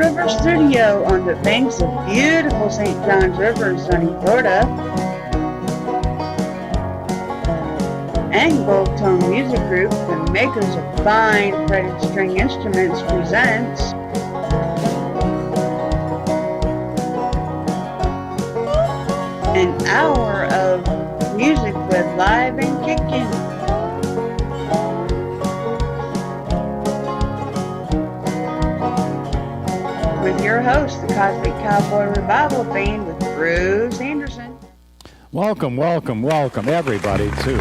River Studio on the banks of beautiful St. John's River in sunny Florida. And Gold Tone Music Group, the makers of fine fretted string instruments, presents an hour of music with Live and Kickin. With your host, the Cosmic Cowboy Revival Band with Bruce Anderson. Welcome everybody to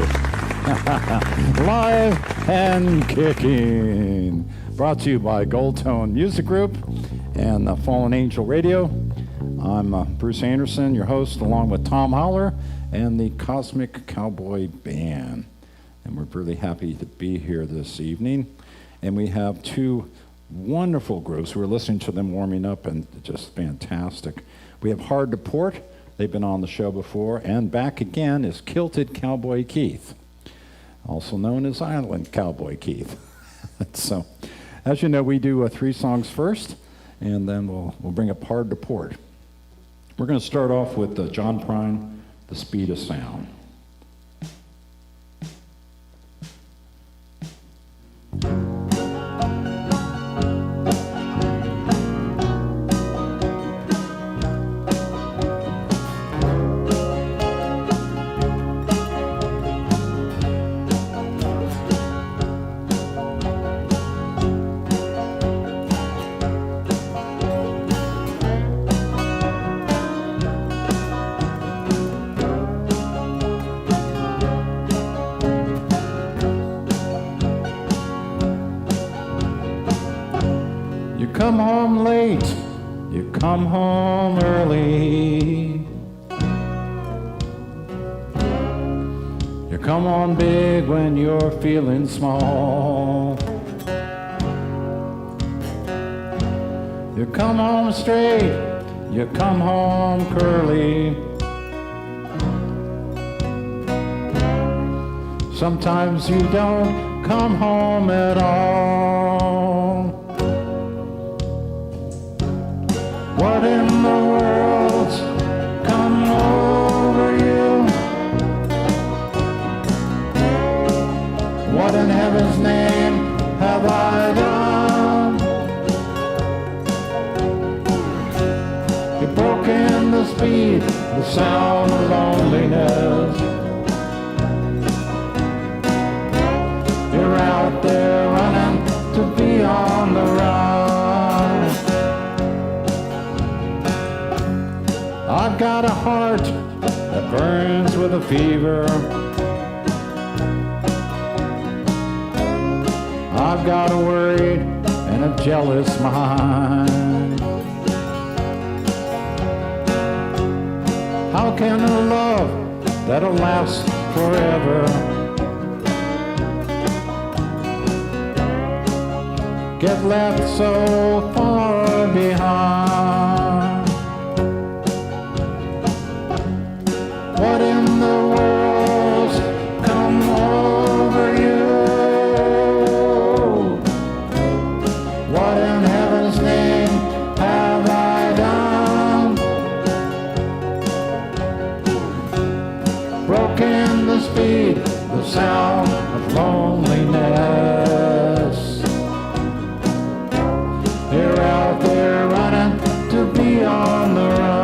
Live and Kickin, brought to you by Gold Tone Music Group and Fallen Angel Radio. I'm Bruce Anderson, your host, along with Tom Holler and the Cosmic Cowboy Band. And we're really happy to be here this evening. And we have two wonderful groups. We're listening to them warming up, and just fantastic. We have Hard to Port. They've been on the show before. And back again is Kilted Cowboy Keith, also known as Island Cowboy Keith. So, as you know, we do three songs first, and then we'll bring up Hard to Port. We're going to start off with John Prine, The Speed of Sound. Come home late, you come home early. You come on big when you're feeling small. You come home straight, you come home curly. Sometimes you don't come home at all. What in the world's come over you? What in heaven's name have I done? You've broken the speed, the sound of loneliness. You're out there running to be on the run. I've got a heart that burns with a fever. I've got a worried and a jealous mind. How can a love that'll last forever get left so far behind? What in the world's come over you? What in heaven's name have I done? Broken the speed, the sound of loneliness. You're out there running to be on the run.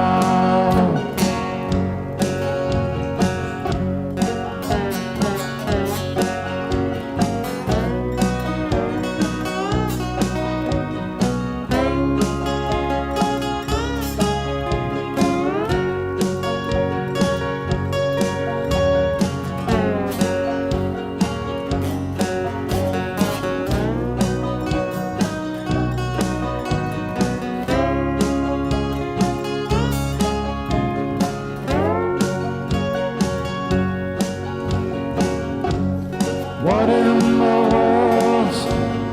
What in the world's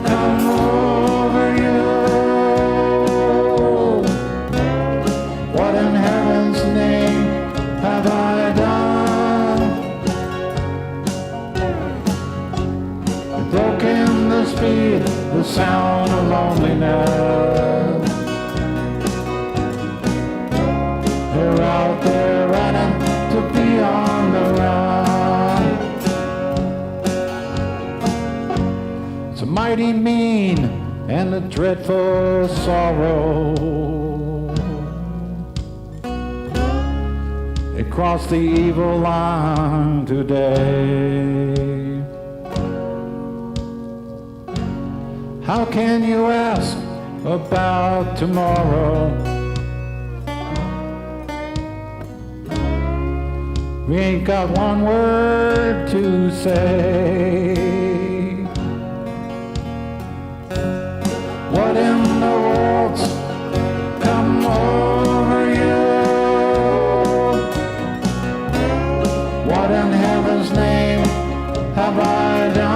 come over you? What in heaven's name have I done? You've broken the speed, the sound of loneliness. mighty mean and a dreadful sorrow. It crossed the evil line today. How can you ask about tomorrow? We ain't got one word to say. What in the world's come over you? What in heaven's name have I done?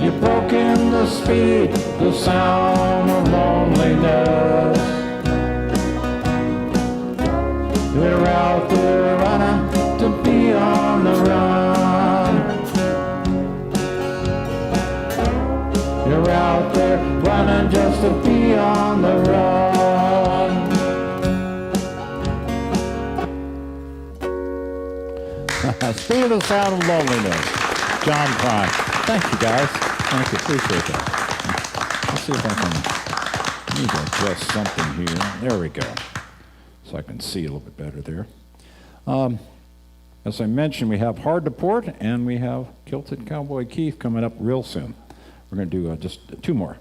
You've broken the speed, the sound of loneliness. We're out there running to be on the run. You're out there running just to be on the run. Speed of the sound of loneliness. John Prine. Thank you, guys. Thank you. Appreciate that. Let's see if I can need to adjust something here. There we go. So I can see a little bit better there. As I mentioned, we have Hard to Port and we have Kilted Cowboy Keith coming up real soon. We're going to do just two more.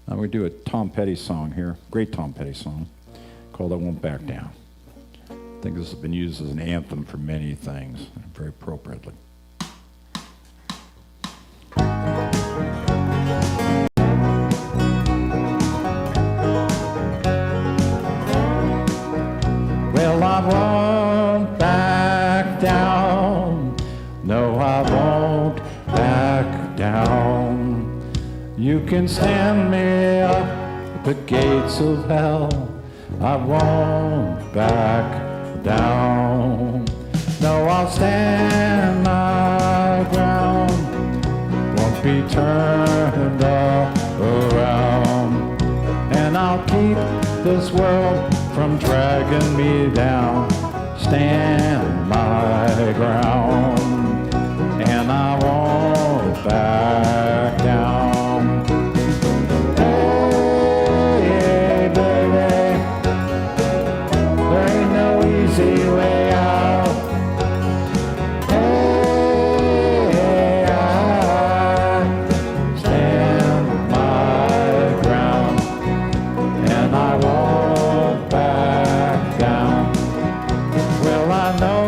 We do a Tom Petty song here, great Tom Petty song, called I Won't Back Down. I think this has been used as an anthem for many things, very appropriately. Well, I won't back down. No, I won't back down. You can stand me up at the gates of hell. I won't back down. No, I'll stand my ground. Won't be turned around. And I'll keep this world from dragging me down. Stand my ground, and I won't back down. Hey, baby, there ain't no easy way out. Hey, I stand my ground, and I won't back down. Well, I know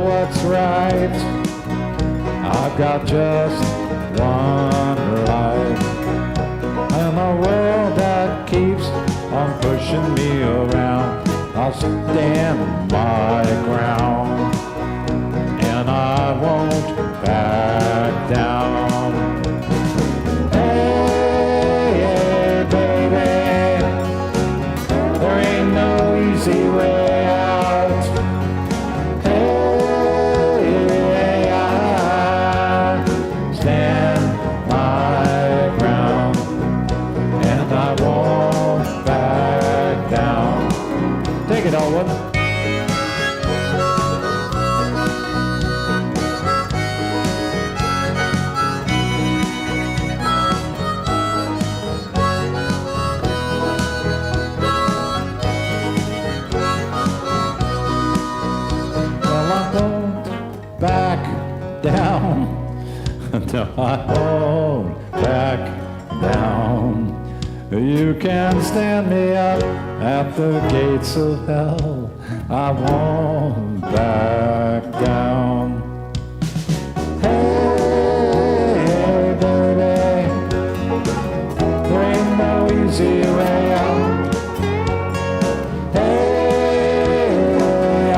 what's right. I've got just one life, and a world that keeps on pushing me around. I'll stand my ground, and I won't back down. Hey, baby, there ain't no easy way out. Hey, I stand my ground, and I won't back down. Take it, Elwood. Well, I won't back down. No, I won't back down. You can stand me up at the gates of hell. I won't back down. Hey, baby, there ain't no easy way out. Hey, I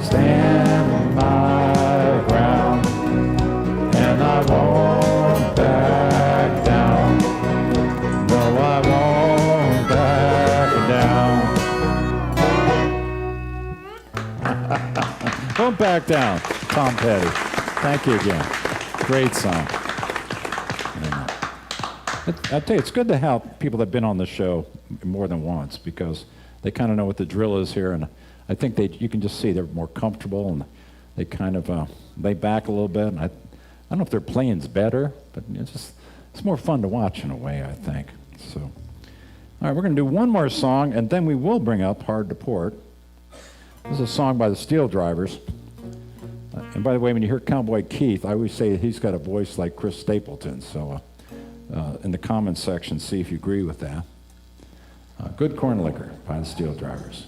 stand my ground, and I won't back down. No, I won't back down. Won't back down. Tom Petty. Thank you again. Great song. I tell you, it's good to have people that have been on the show more than once, because they kind of know what the drill is here, and I think you can just see they're more comfortable, and they kind of lay back a little bit. And I don't know if their playing's better, but it's more fun to watch in a way, I think. So, all right, we're going to do one more song, and then we will bring up Hard to Port. This is a song by the Steel Drivers. And by the way, when you hear Cowboy Keith, I always say he's got a voice like Chris Stapleton. So in the comments section, see if you agree with that. Good Corn Liquor by the Steel Drivers.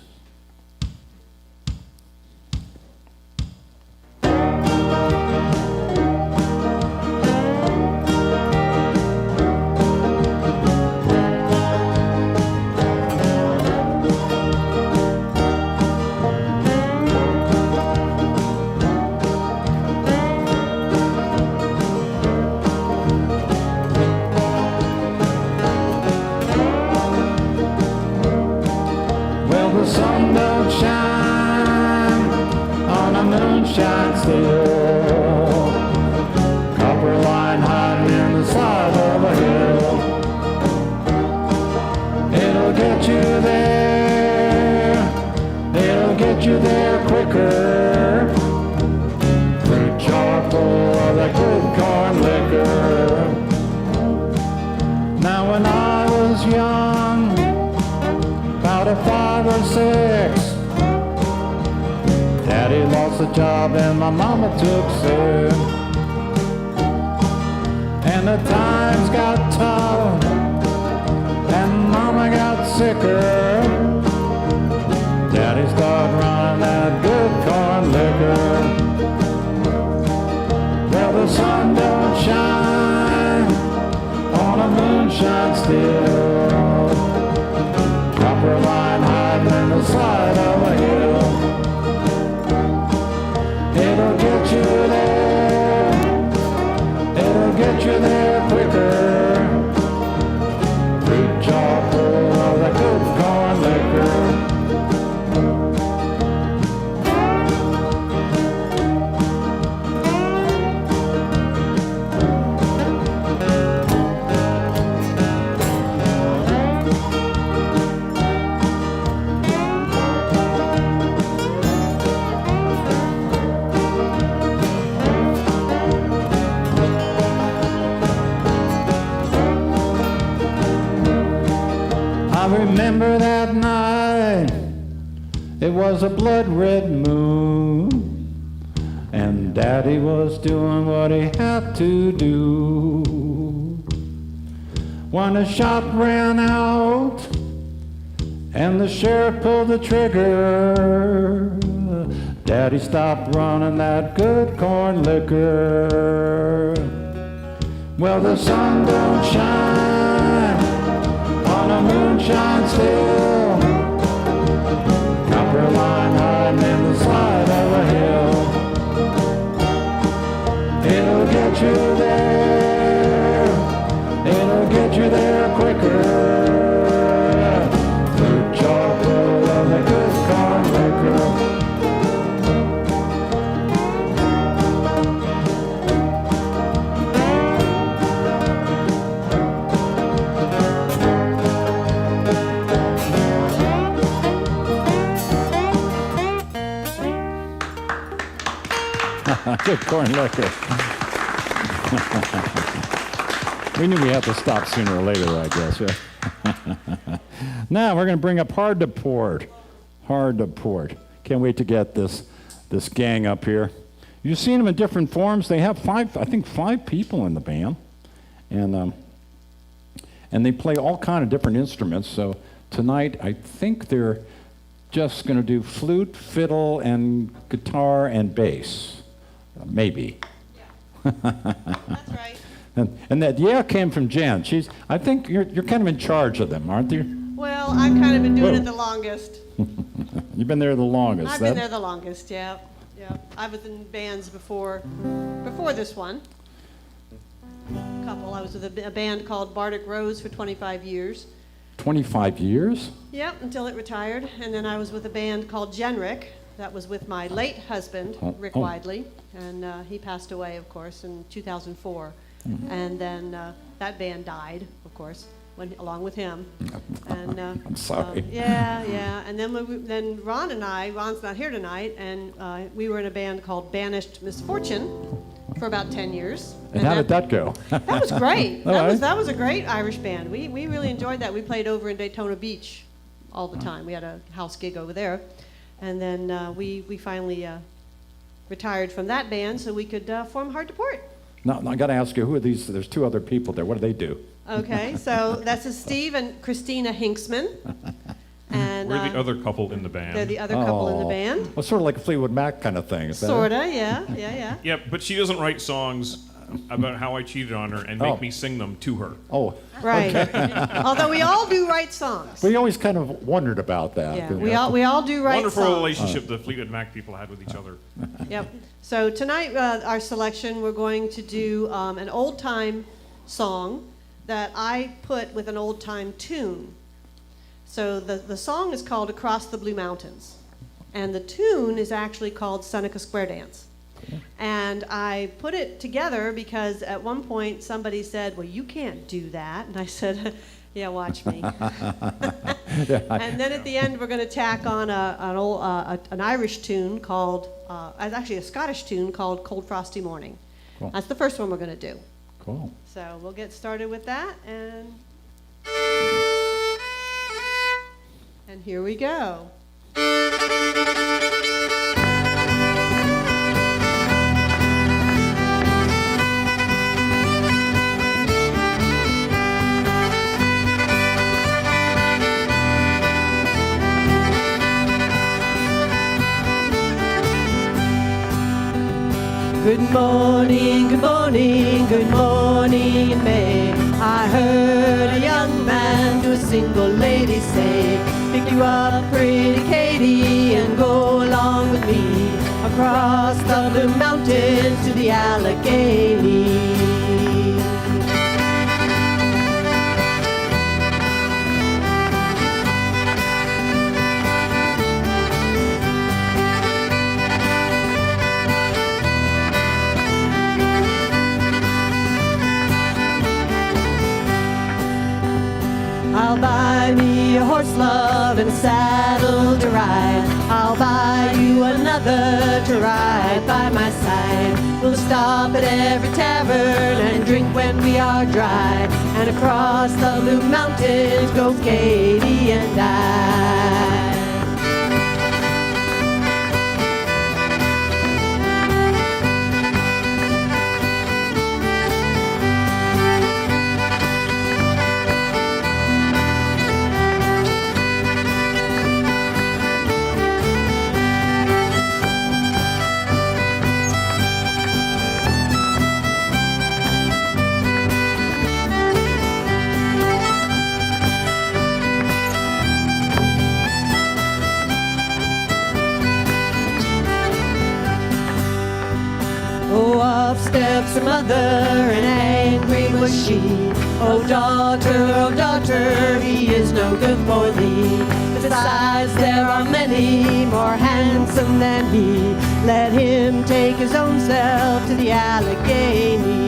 Remember that night, it was a blood-red moon, and Daddy was doing what he had to do. When the shot ran out, and the sheriff pulled the trigger, Daddy stopped running that good corn liquor. Well, the sun don't shine on a moonshine still, copper line hiding in the side of a hill. It'll get you there, it'll get you there quicker. Through chock full of the good corn liquor. Good corn liquor. We knew we had to stop sooner or later, I guess. Yeah? Now we're going to bring up Hard to Port. Hard to Port. Can't wait to get this gang up here. You've seen them in different forms. They have five people in the band, and they play all kind of different instruments. So tonight, I think they're just going to do flute, fiddle, and guitar and bass. Maybe. Yeah. That's right. And that came from Jan. I think you're kind of in charge of them, aren't you? Well, I've kind of been doing it the longest. You've been there the longest. I've been there the longest, yeah. Yeah. I was in bands before this one. I was with a band called Bardic Rose for 25 years. 25 years? Yep, until it retired. And then I was with a band called Genric. That was with my late husband, Rick Widley, and he passed away, of course, in 2004. Mm-hmm. And then that band died, of course. along with him. And I'm sorry. yeah. And then Ron and Ron's not here tonight, and we were in a band called Banished Misfortune for about 10 years. And how did that go? That was great. Right. That was a great Irish band. We really enjoyed that. We played over in Daytona Beach all the time. We had a house gig over there. And then we finally retired from that band so we could form Hard to Port. No, I got to ask you, who are these? There's two other people there. What do they do? Okay, so that's Steve and Christina Hinksman. And we're the other couple in the band. they're the other couple in the band. Well, sort of like a Fleetwood Mac kind of thing. Is that it? Sorta, yeah. Yeah, but she doesn't write songs about how I cheated on her and make me sing them to her. Oh, Right. Although we all do write songs. we always kind of wondered about that. Yeah, you we know. all do write Wonderful songs. relationship the Fleetwood Mac people had with each other. Yep. So tonight, our selection, we're going to do an old time song that I put with an old time tune. So the song is called Across the Blue Mountains, and the tune is actually called Seneca Square Dance. And I put it together because at one point somebody said, well, you can't do that. And I said, yeah, watch me. And then at the end, we're going to tack on an Irish tune called, actually a Scottish tune called Cold Frosty Morning. Cool. That's the first one we're going to do. Cool. So we'll get started with that, and here we go. Good morning, good morning, good morning in May. I heard a young man to a single lady say, pick you up, pretty Katie, and go along with me across the Blue Mountains to the Allegheny. I'll buy me a horse, love, and a saddle to ride. I'll buy you another to ride by my side. We'll stop at every tavern and drink when we are dry. And across the Blue Mountains go Katie and I. Oh, up steps her mother, and angry was she. Oh, daughter, he is no good for thee. Besides, there are many more handsome than he. Let him take his own self to the Allegheny.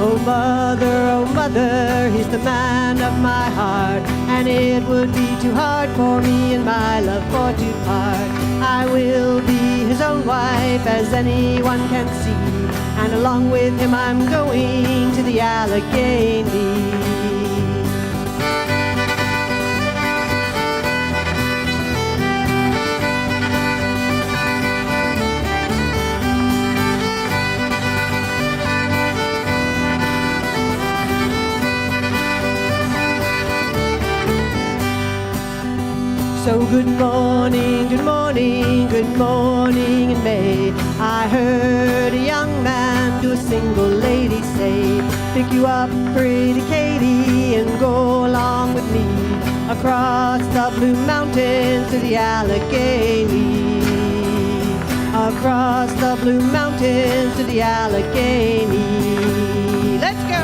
Oh mother, he's the man of my heart, and it would be too hard for me and my love for to part. I will be his own wife, as anyone can see, and along with him I'm going to the Allegheny. So good morning, good morning, good morning in May. I heard a young man to a single lady say, pick you up, pretty Katie, and go along with me across the Blue Mountains to the Allegheny. across the Blue Mountains to the Allegheny. Let's go!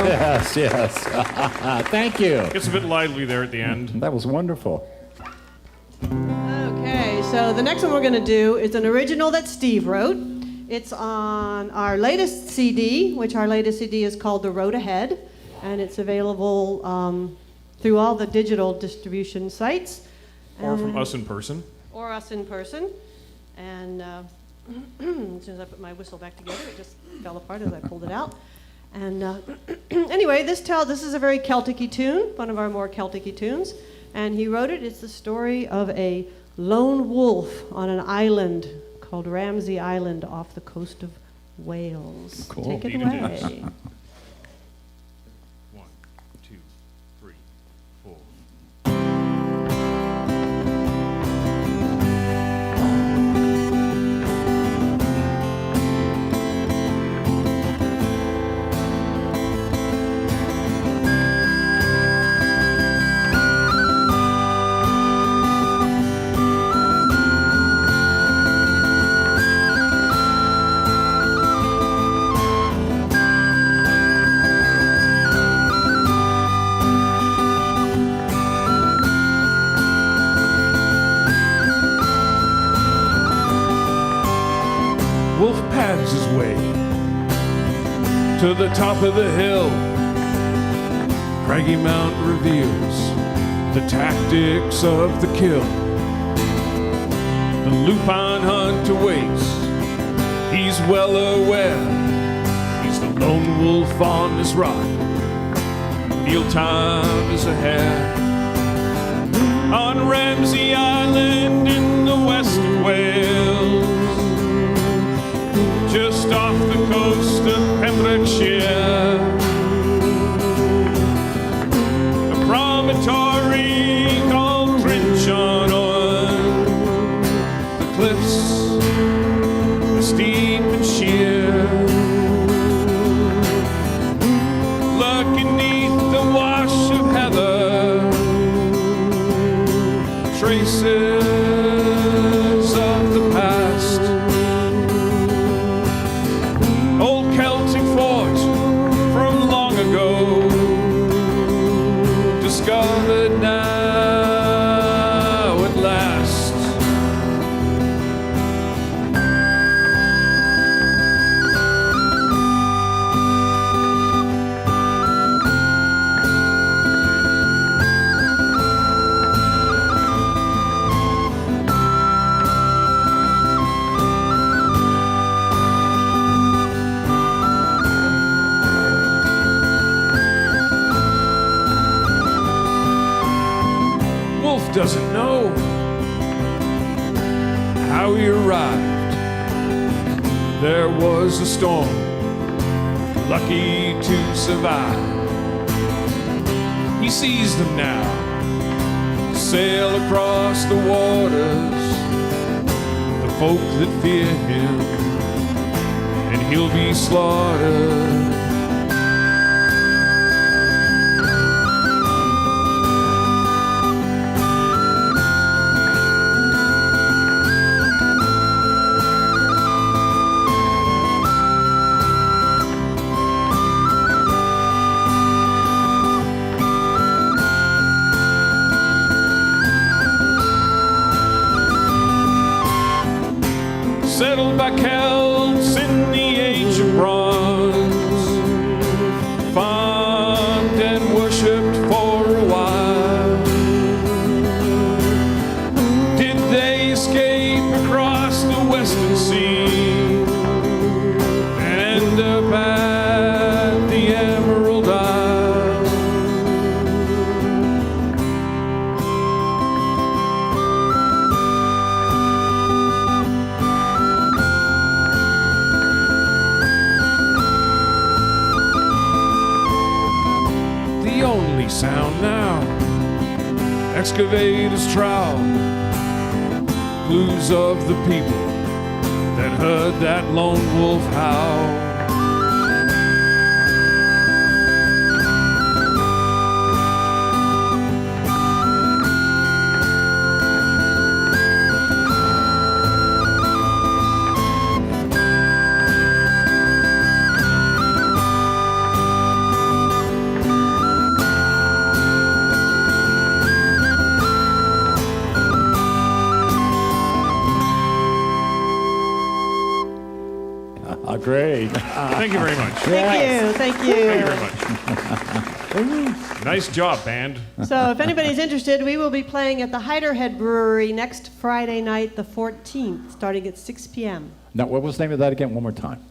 Yes, yes. Thank you. Gets a bit lively there at the end. That was wonderful. Okay, so the next one we're going to do is an original that Steve wrote. It's on our latest CD, which our latest CD is called The Road Ahead, and it's available through all the digital distribution sites. Or from us in person. Or us in person. And as soon as I put my whistle back together, it just fell apart as I pulled it out. And anyway, this is a very Celtic-y tune, one of our more Celtic-y tunes. And he wrote it. It's the story of a lone wolf on an island called Ramsay Island off the coast of Wales. Cool. Take it Indeed it away. is. 1, 2, 3, 4. Wolf pads his way to the top of the hill. Craggy Mount reveals the tactics of the kill. The lupine hunt awaits. He's well aware he's the lone wolf on this rock. Mealtime is ahead. On Ramsay Island in the west of Wales, just off the coast of Pembrokeshire, a promontory called Trinchon on the cliffs are steep and sheer. Lurking 'neath the wash of heather, traces of the past. Old Celtic fort from long ago, discovered now at last. Wolf doesn't know how he arrived there was a storm, lucky to survive. He sees them now sail across the waters, the folk that fear him, and he'll be slaughtered. Settled by Celts in the age of bronze, farmed and worshipped for a while. Did they escape across the western sea and end up at the Emerald Isle? Only sound now, excavators trowel, clues of the people that heard that lone wolf howl. Great. Thank you very much. Thank you. Thank you very much. Nice job, band. So if anybody's interested, we will be playing at the Hiderhead Brewery next Friday night, the 14th, starting at 6 p.m. Now, what was the name of that again? One more time.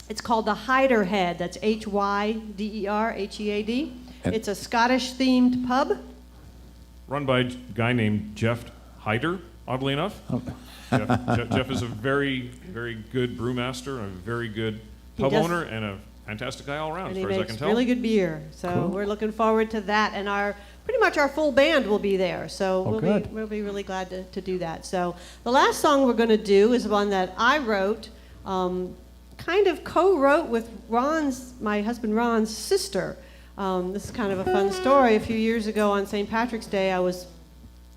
It's called the Hiderhead. That's Hyderhead. And- It's a Scottish-themed pub. Run by a guy named Jeff Hyder, oddly enough. Jeff is a very, very good brewmaster, and a very good pub owner, and a fantastic guy all around, And as he far as I makes can tell. really good beer. So Cool. we're looking forward to that. And pretty much our full band will be there. So good. we'll be really glad to do that. So the last song we're going to do is one that I wrote, kind of co-wrote with my husband Ron's sister. This is kind of a fun story. A few years ago on St. Patrick's Day, I was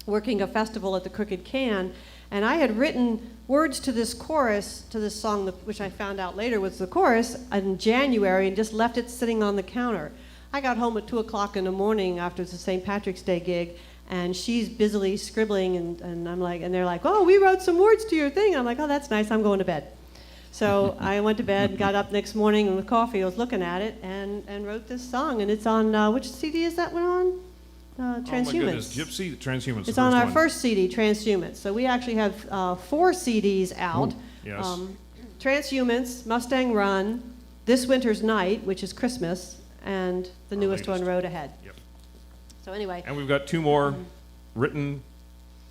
working a festival at the Crooked Can, and I had written words to this chorus, to this song, which I found out later was the chorus, in January, and just left it sitting on the counter. I got home at 2 o'clock in the morning after the St. Patrick's Day gig, and she's busily scribbling, and I'm like, and they're like, oh, we wrote some words to your thing. I'm like, oh, that's nice, I'm going to bed. So I went to bed, got up next morning, and with coffee, I was looking at it, and wrote this song, and it's on, which CD is that one on? Transhumans. Oh my goodness, Gypsy, Transhumans. It's on our first CD, Transhumans. So we actually have 4 CDs out. Yes. Transhumans, Mustang Run, This Winter's Night, which is Christmas, and the newest one, latest. Road Ahead. Yep. So anyway, And we've got 2 more written,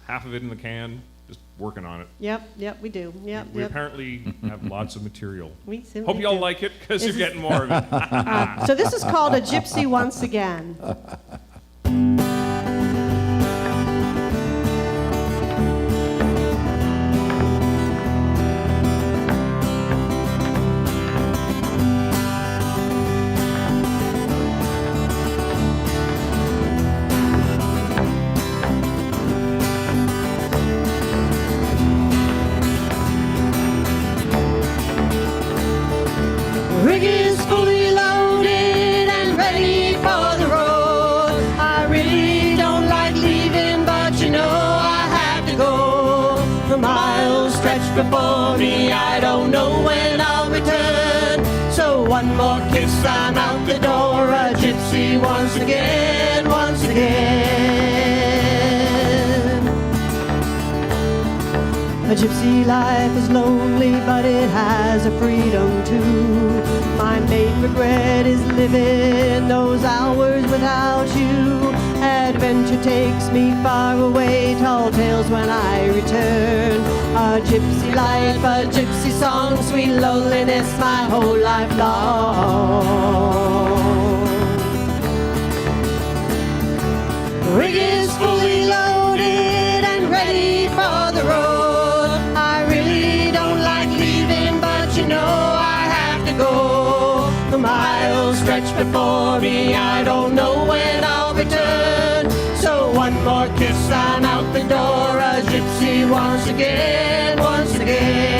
half of it in the can, just working on it. yep, we do. Yep, We yep. apparently have lots of material. We simply Hope you all do. like it, because you're This is- getting more of it. So this is called A Gypsy Once Again. Rig is fully loaded and ready for the road. I really don't like leaving, but you know I have to go. The miles stretch before me, I don't know when I'll return. So one more kiss, I'm out the door, a gypsy once again, once again. A gypsy life is lonely, but it has a freedom too. My main regret is living those hours without you. Adventure takes me far away, tall tales when I return. A gypsy life, a gypsy song, sweet loneliness my whole life long. Rig is fully loaded and ready for the road. I really don't like leaving, but you know I have to go. The miles stretch before me, I don't know when I'll return. So one more kiss, I'm out the door, a gypsy once again, once again.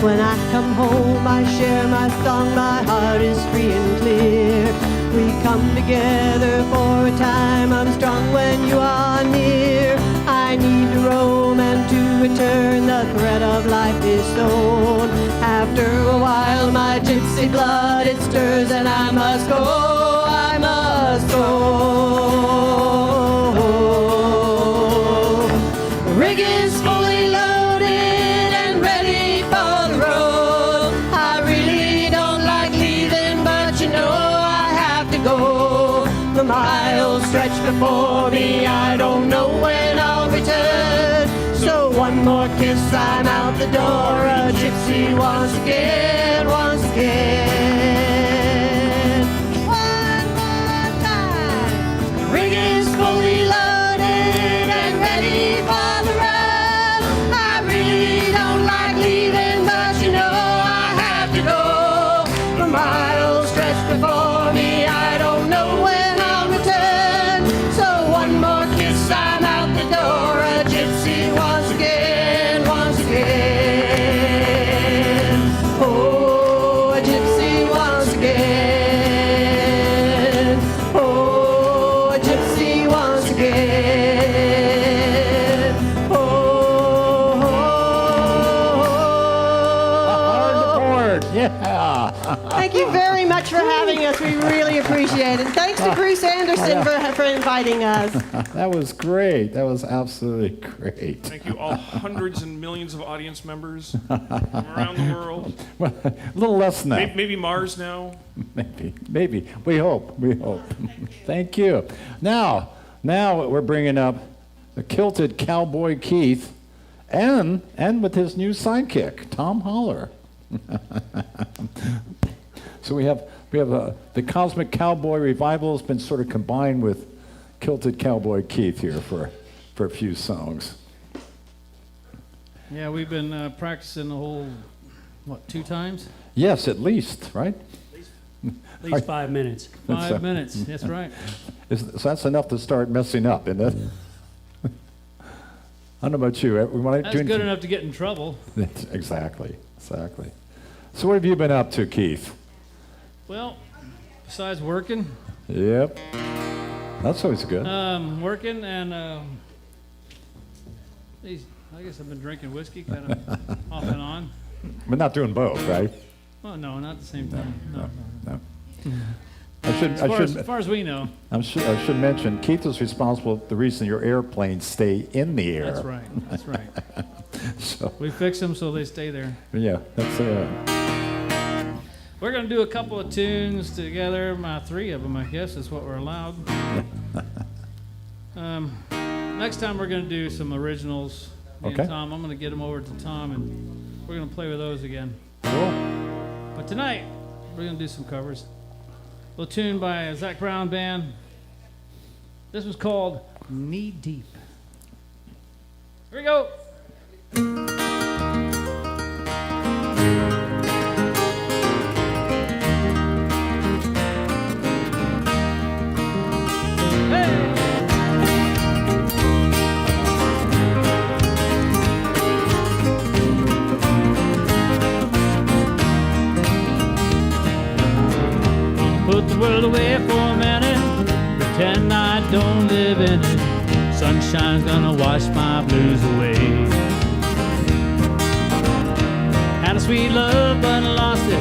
When I come home, I share my song, my heart is free and clear. We come together for a time, I'm strong when you are near. I need to roam and to return, the thread of life is sown. After a while, my gypsy blood, it stirs and I must go, I must go. The rig is fully loaded and ready for the road. I really don't like leaving, but you know I have to go. The miles stretch before me, I don't know when I'll return. So one more kiss, I'm out the door, a gypsy once again, once again. One more time. The rig is fully loaded and ready for the road. I really don't like leaving, but you know I have to go. The miles stretch before me, I don't know when I'll return. So one more kiss, I'm out the door, a gypsy once again, once again. Oh, a gypsy once again. Oh, a gypsy once again. Hard board. Yeah. Thank you very much for having us. We really appreciate it. Thanks to Bruce Anderson for inviting us. That was great. That was absolutely great. Thank you, all hundreds and millions of audience members from around the world. Well, a little less than that. Maybe Mars now. Maybe. We hope. Thank you. Now we're bringing up the Kilted Cowboy Keith and with his new sidekick, Tom Holler. So we have the Cosmic Cowboy Revival has been sort of combined with Kilted Cowboy Keith here for a few songs. Yeah, we've been practicing the whole, 2 times? Yes, at least, right? At least 5 minutes. 5 minutes, that's right. So that's enough to start messing up, isn't it? I don't know about you. That's good enough to get in trouble. Exactly. So what have you been up to, Keith? Well, besides working. Yep. That's always good. Working and I guess I've been drinking whiskey kind of off and on. We're not doing both, right? Well, no, not at the same time. No. As far as we know. I should mention, Keith is responsible for the reason your airplanes stay in the air. That's right. So We fix them so they stay there. yeah, that's We're going to do a couple of tunes together, 3 of them, I guess, is what we're allowed. Next time we're going to do some originals. Me Okay. and Tom, I'm going to get them over to Tom, and we're going to play with those again. cool. But tonight, we're going to do some covers. A little tune by a Zach Brown band. This was called Knee Deep. Here we go. Hey! the world away for a minute. Pretend I don't live in it. Sunshine's gonna wash my blues away. Had a sweet love but lost it.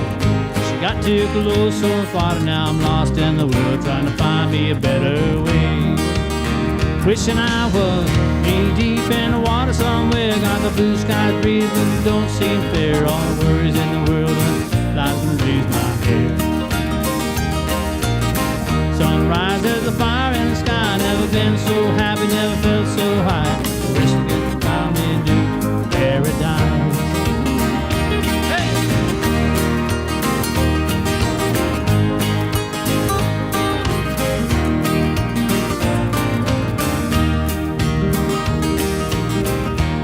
She got too close, so far, now I'm lost in the world, trying to find me a better way. Wishing I was knee deep in the water somewhere. Got the blue skies breathing, don't seem fair. All the worries in the world and life can raise my hair. Sunrise, there's a fire in the sky. Never been so happy, never felt so high. Wish I could find me a new paradise. Hey!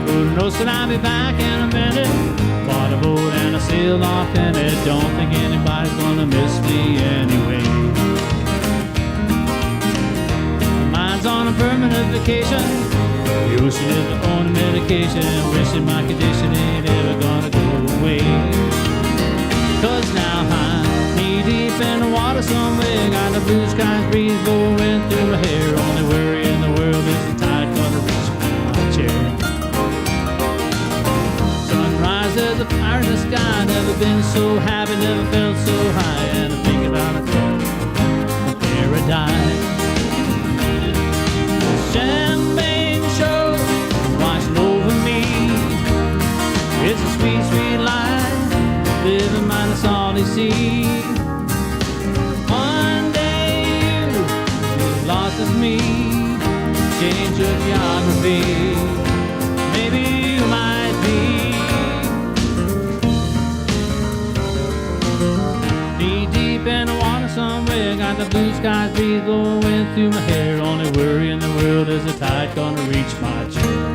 Who knows that I'll be back in a minute. Bought a boat and I sailed off in it. Don't think anybody's gonna miss me anyway. On a permanent vacation, the ocean is the only medication. Wishing my condition ain't ever gonna go away. Cause now I'm knee deep in the water somewhere. Got the blue skies breeze blowing through my hair. Only worry in the world is the tide gonna reach my chair. Sunrise, there's a fire in the sky. Never been so happy, never felt so high. And I'm thinking about a paradise. Champagne show washing over me. It's a sweet, sweet life, living minus all the sea. One day you lost as me, change your geography. Maybe you might be knee deep in the water somewhere. Got the blue skies breeze blowing through my hair. Only worry in the world is the tide gonna reach my chair.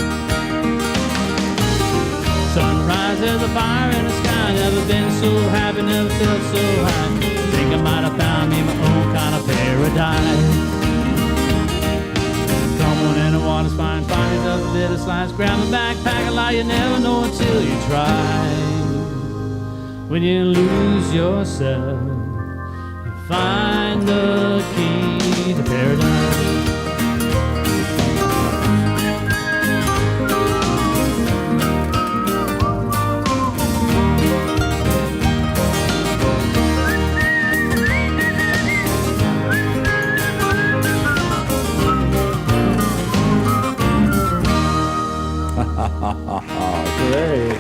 Sunrise, there's a fire in the sky. Never been so happy, never felt so high. Think I might have found me my own kind of paradise. Come on in the water's fine, find yourself a little slice. Grab a backpack, a lie you never know until you try. When you lose yourself, find the key to paradise. Great.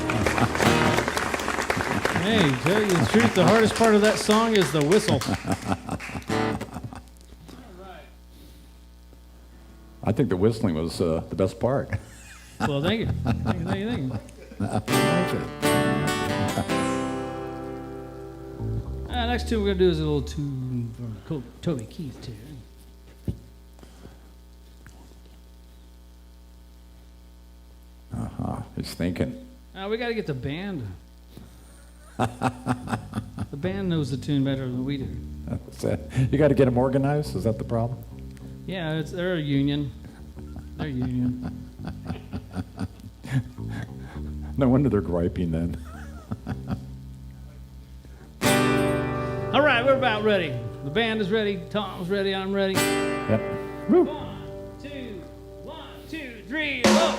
Hey, tell you the truth, the hardest part of that song is the whistle. I think the whistling was the best part. Well, thank you. Thank you, thank you, thank you. Next tune we're going to do is a little tune from Toby Keith, too. He's thinking. We got to get the band. The band knows the tune better than we do. You got to get them organized? Is that the problem? Yeah, they're a union. They're a union. No wonder they're griping then. All right, we're about ready. The band is ready. Tom's ready. I'm ready. Yep. Woo. 1, 2, 3, go!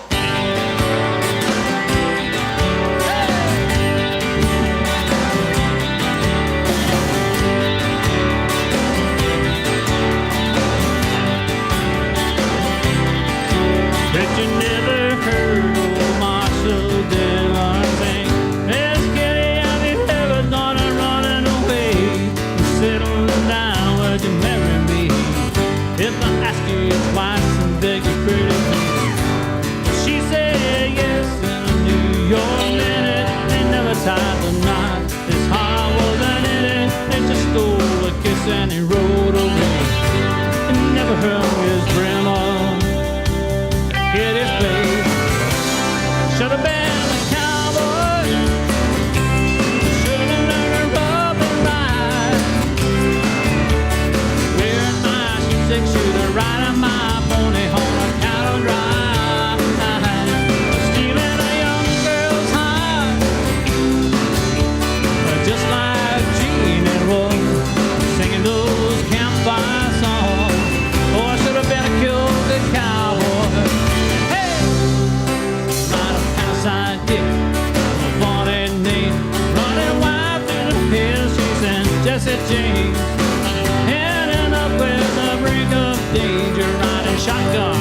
Bet you never heard old Marshall Dillon sing. Hey, Skitty, have you ever thought of running away? Settle down, would you marry me? If I ask you twice and beg you pretty please. She said yes, and I knew your minute. They never tied the knot. His heart wasn't in it. They just stole a kiss and he rode away. And never heard his grandma get his face. Should have been a cowboy. Should have learned to rub and ride. Wearing my six-shooter, riding my pony home a cattle drive. Stealing a young girl's heart. Jesse James, ending up with the brink of danger, riding shotgun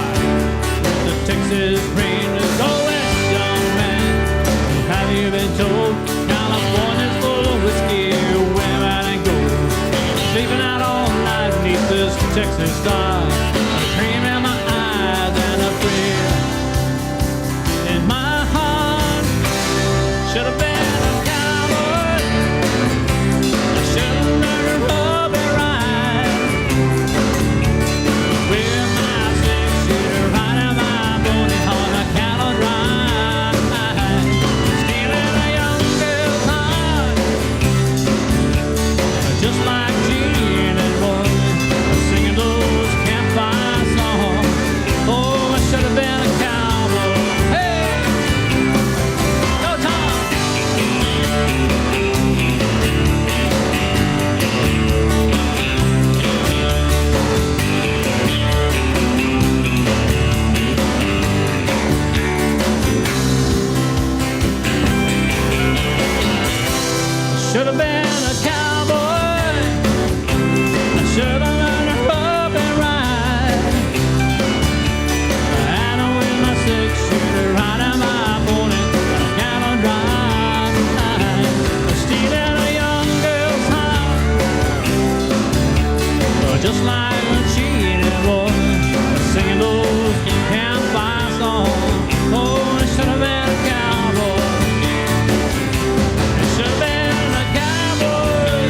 with the Texas Rangers. Oh, West, young man, have you been told California's full of whiskey, women and gold? Sleeping out all night beneath this Texas star, a dream in my eyes and a prayer in my heart. Should have been a cowboy. I should have learned to rub and ride. With my six-shooter riding my pony on a cattle drive, stealing a young girl's heart, just like Gene and Roy, singing those campfire songs. Oh, I should have been a cowboy. Hey, go Tom! Should have been a cowboy. I should have learned to rub and ride. And with my six-shooter riding my pony on a cattle drive, stealing a young girl's heart, just like a cheated boy, singing those campfire songs. Oh, it should have been a cowboy. It should have been a cowboy.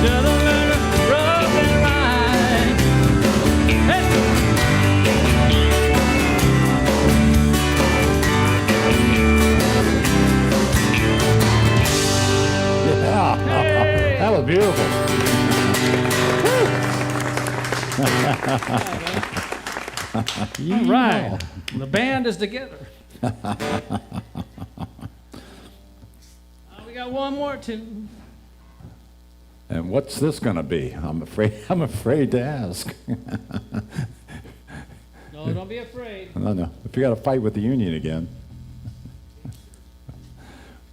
Should have learned to rub and ride. Hey. Yeah. That was beautiful. All right, the band is together. We got one more tune. And what's this going to be? I'm afraid to ask. No, don't be afraid. No. If you got to fight with the union again.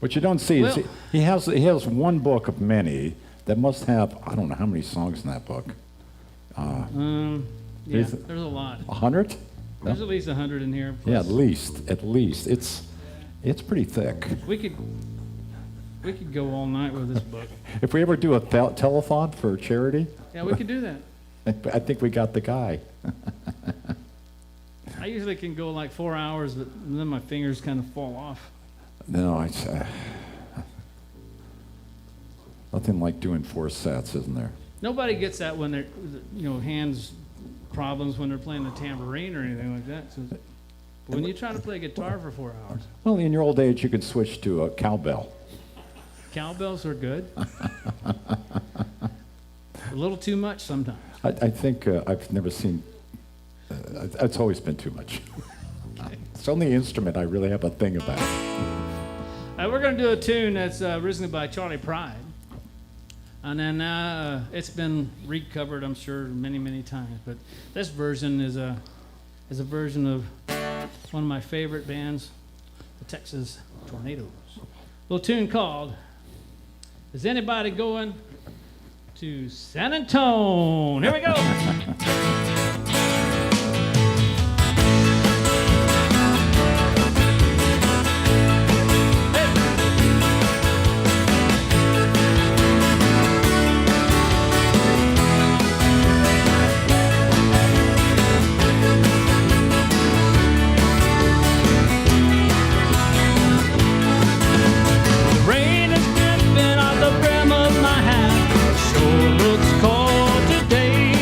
What you don't see is Well- he has one book of many that must have, I don't know how many songs in that book. Yeah, there's a lot. 100? There's at least 100 in here. Yeah, plus at least. It's pretty thick. we could go all night with this book. If we ever do a telethon for charity, Yeah, we could do that. I think we got the guy. I usually can go like 4 hours, but then my fingers kind of fall off. No, it's nothing like doing 4 sets, isn't there? Nobody gets that when they're, hands problems when they're playing the tambourine or anything like that. So, but when you try to play guitar for 4 hours, Well, in your old age, you could switch to a cowbell. cowbells are good. A little too much sometimes. I think I've never seen. It's always been too much. It's the only instrument I really have a thing about. We're going to do a tune that's originally by Charlie Pride. And then it's been recovered, I'm sure, many, many times. But this version is a version of one of my favorite bands, the Texas Tornadoes. A little tune called Is Anybody Going to San Antone? Here we go. Rain is dripping off the brim of my hat. Sure looks cold today.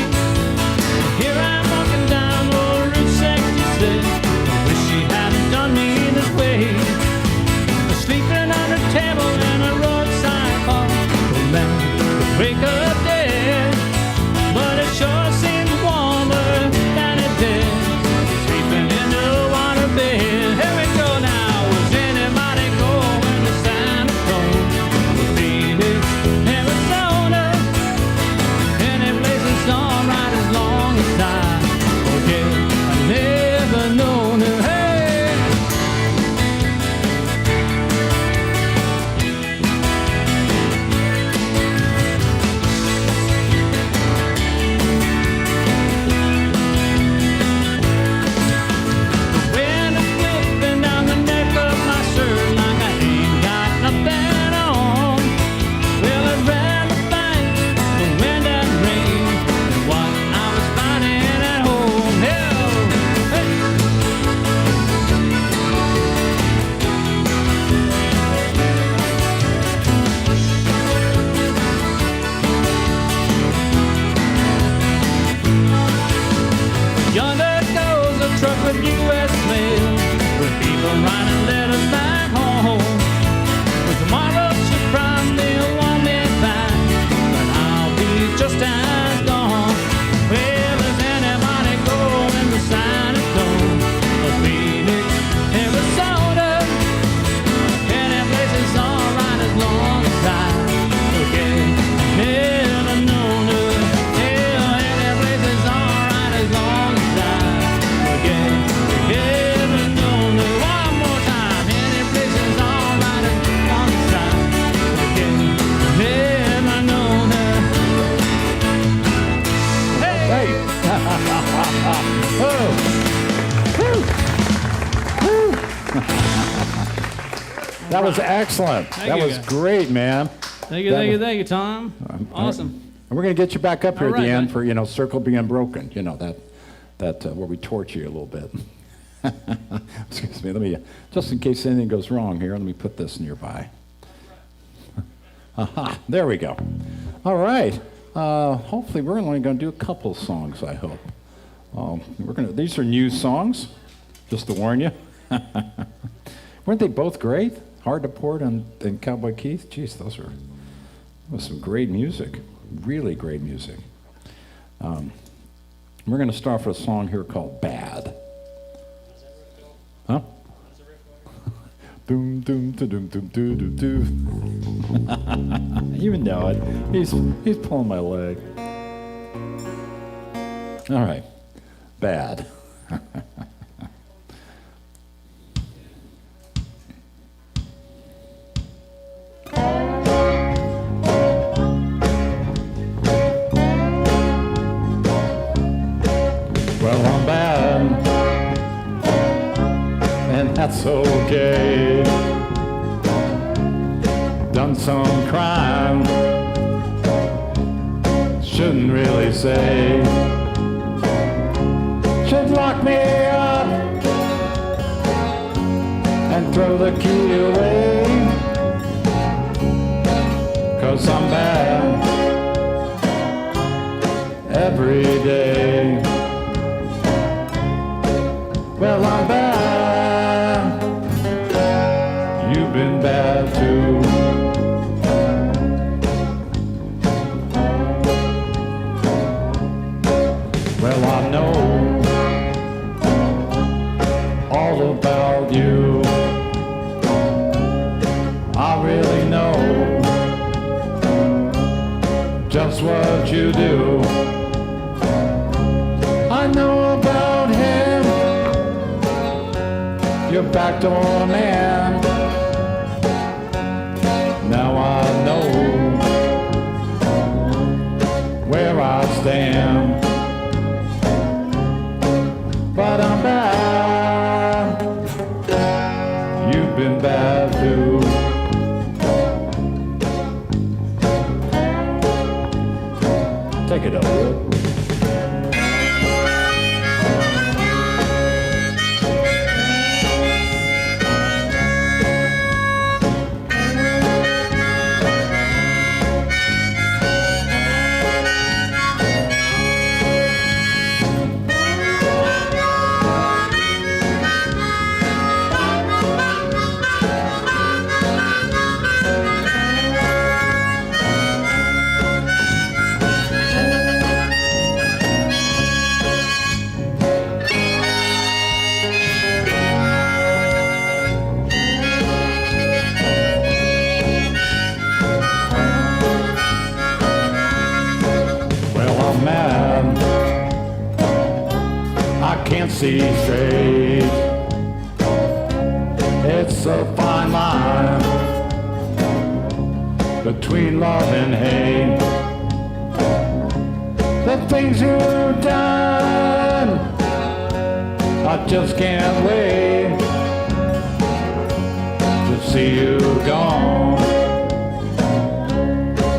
That was excellent. Thank That you, was guys. great, man. Thank you, Tom. Awesome. And we're going to get you back up here All at the right, end man. for, circle being broken. That where we torture you a little bit. Excuse me. Let me, just in case anything goes wrong here, let me put this nearby. Aha, there we go. All right. Hopefully, we're only going to do a couple songs, I hope. These are new songs, just to warn you. Weren't they both great? Hard to Port and Cowboy Keith? Jeez, that was some great music. Really great music. We're going to start with a song here called Bad. Huh? Doom, doom, doom, doom, doom, doom, doom. You know it. He's pulling my leg. All right. Bad. Well, I'm bad, and that's okay. Done some crime, shouldn't really say. Should lock me up and throw the key away. 'Cause I'm bad every day. Well, I'm bad. You've been bad too. Well, I know all about you. I really know just what you do. I know about him, your backdoor man. Now I know where I stand. But I'm bad. You've been bad too. Take it up, Will. See straight. It's a fine line between love and hate. The things you've done, I just can't wait to see you gone.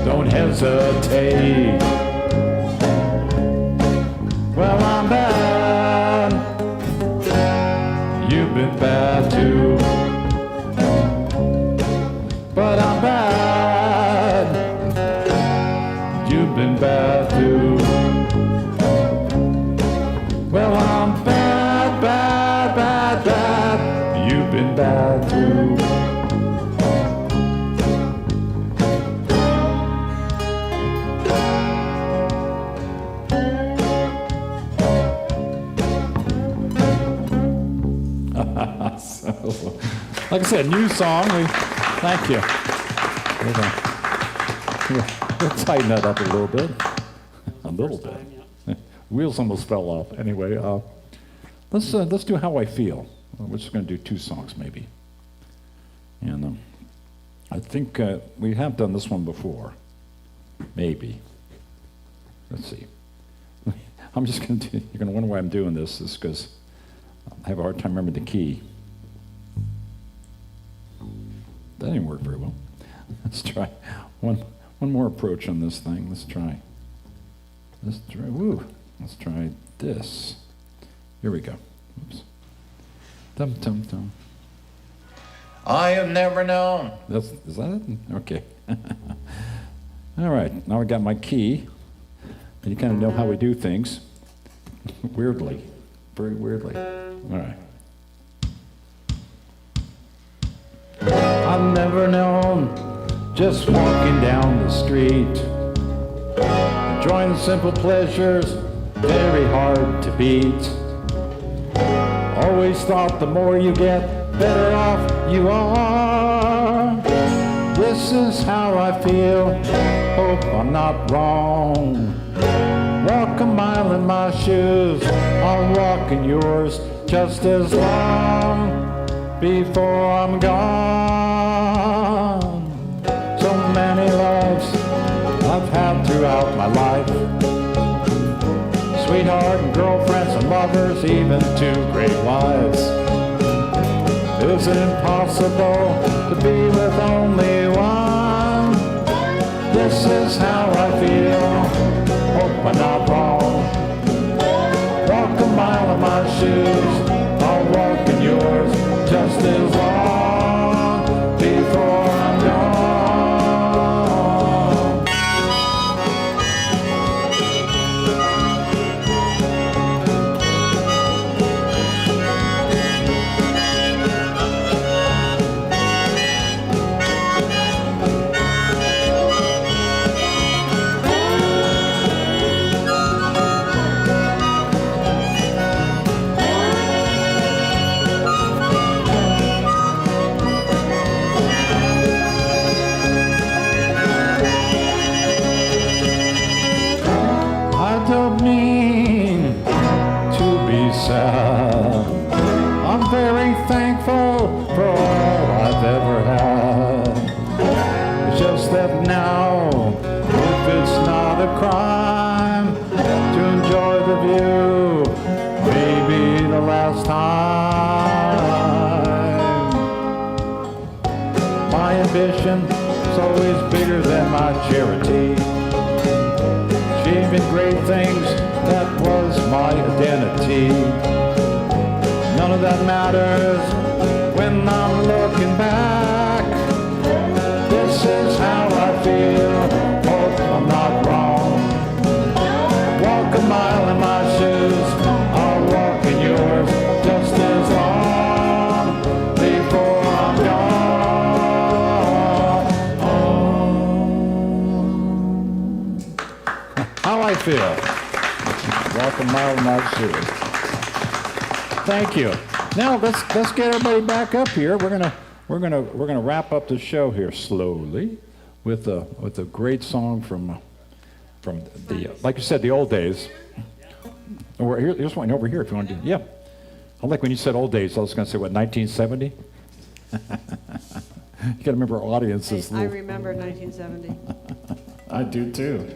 Don't hesitate. Well, I'm bad. You've been bad too, but I'm bad. You've been bad too. Well, I'm bad, bad, bad, bad. You've been bad too. Like I said, new song. Thank you. We'll tighten that up a little bit. A little bit. Wheels almost fell off. Anyway, let's do How I Feel. We're just going to do two songs maybe. And I think we have done this one before. Maybe. Let's see. I'm just going to do, you're going to wonder why I'm doing this. Is because I have a hard time remembering the key. That didn't work very well. Let's try one more approach on this thing. Let's try, woo. Let's try this. Here we go. Oops. Dum, dum, dum. I have never known. Is that it? Okay. All right, now I got my key, and you kind of know how we do things. Weirdly, very weirdly. All right. I've never known, just walking down the street, enjoying the simple pleasures, very hard to beat. Always thought the more you get, better off you are. This is how I feel, hope I'm not wrong. Walk a mile in my shoes, I'll walk in yours just as long before I'm gone. So many loves I've had throughout my life, sweetheart and girlfriends and lovers, even 2 great wives. Is it impossible to be with only one? This is how I feel, hope I'm not wrong. Walk a mile in my shoes, I'll walk in yours just as long before I'm gone. I'm very thankful for all I've ever had. It's just that now, if it's not a crime to enjoy the view, maybe the last time. My ambition is always bigger than my charity. Achieving great things, that was my identity. None of that matters when I'm looking back. This is how I feel, hope I'm not wrong. Walk a mile in my shoes, I'll walk in yours just as long before I'm gone. How I feel. Walk a mile in my shoes. Thank you. Now let's get everybody back up here. We're gonna wrap up the show here slowly with a great song from the, like you said, the old days. Or here's one over here if you want to do. Yeah. I like when you said old days. I was going to say what, 1970. You got to remember our audiences. I remember 1970. I do too.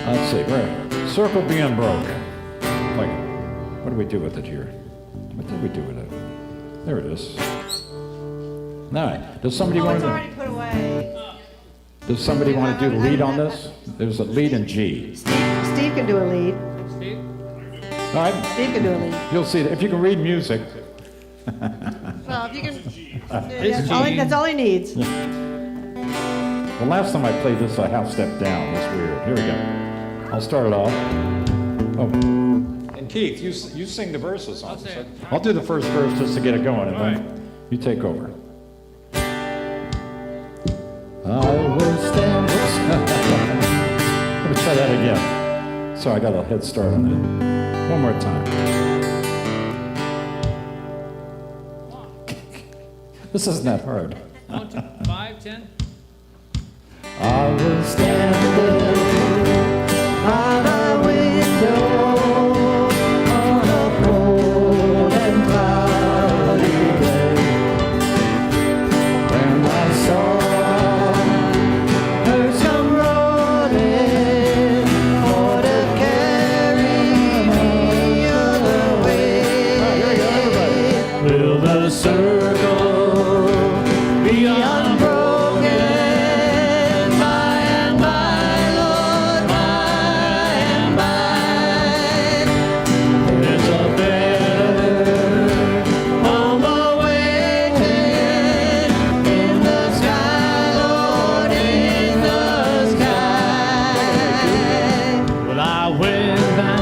Let's see, right. Circle being broke. Like, what do we do with it here? What did we do with it? There it is. All right. Does somebody want It's to? already put away. Does somebody want to do the lead on this? There's a lead in G. Steve can do a lead. All right. Steve can do a lead. You'll see that if you can read music. Well, if you can, that's all he needs. The last time I played this, I half stepped down. That's weird. Here we go. I'll start it off. Oh, and Keith, you sing the verses on this. I'll do the first verse just to get it going, and then you take over. I will stand. Let me try that again. So I got a head start on that. One more time. This isn't that hard. 1, 2, 5, 10. I will stand there by the window on a cold and cloudy day. When I saw her come running for to carry me away. Will the circle be unbroken by and by, Lord, by and by? There's a better home awaiting in the sky, Lord, in the sky. Well, I went back,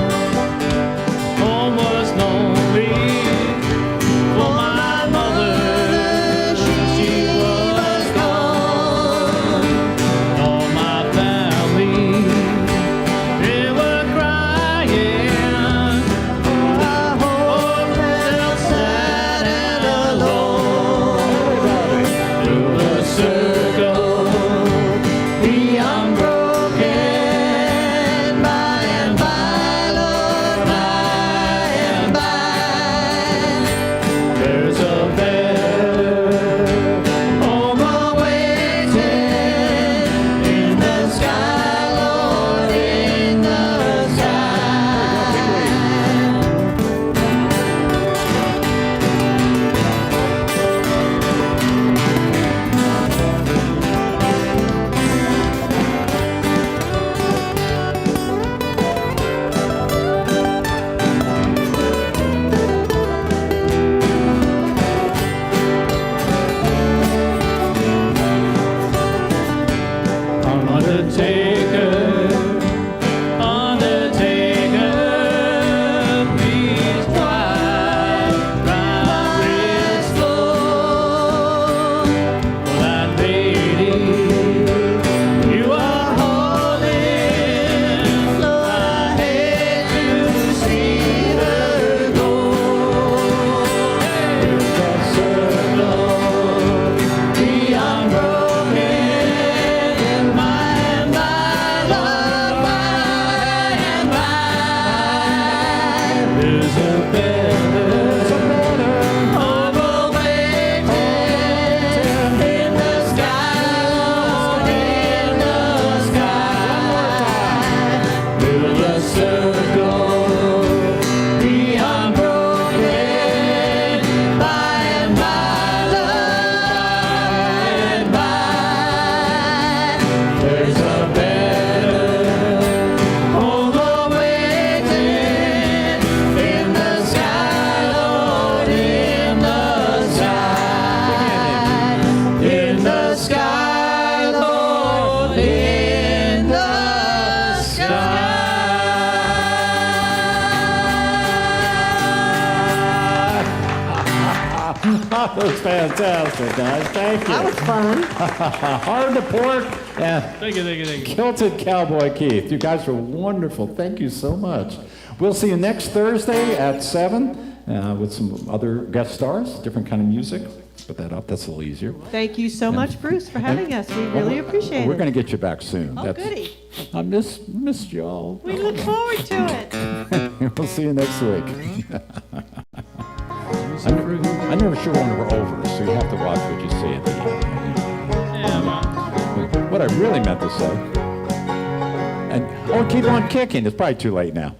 home was lonely. For my mother, she was gone. All my family, they were crying. For I home felt sad and alone. Will the circle be unbroken by and by, Lord, by and by? There's a better home awaiting in the sky, Lord, in the Undertaker, Undertaker, please wipe round this floor. For that lady you are holding, I hate to see her go. Will the circle be unbroken by and by, Lord, by and by? There's a better home awaiting in the sky, Lord, in the sky. Will the circle be unbroken by and by, Lord, by and by? There's a better home awaiting in the sky, Lord, in the sky. In the sky, Lord, in the sky. That was fantastic, guys. Thank you. That was fun. Hard to Pork and Thank you. Kilted Cowboy Keith. You guys are wonderful. Thank you so much. We'll see you next Thursday at 7 with some other guest stars, different kind of music. Put that up. That's a little easier. Thank you so much, Bruce, for having us. We really appreciate it. We're going to get you back soon. Oh, goody. I missed y'all. We look forward to it. We'll see you next week. I'm never sure when we're over, so you have to watch what you say at the end. What I really meant to say. And keep on kicking. It's probably too late now.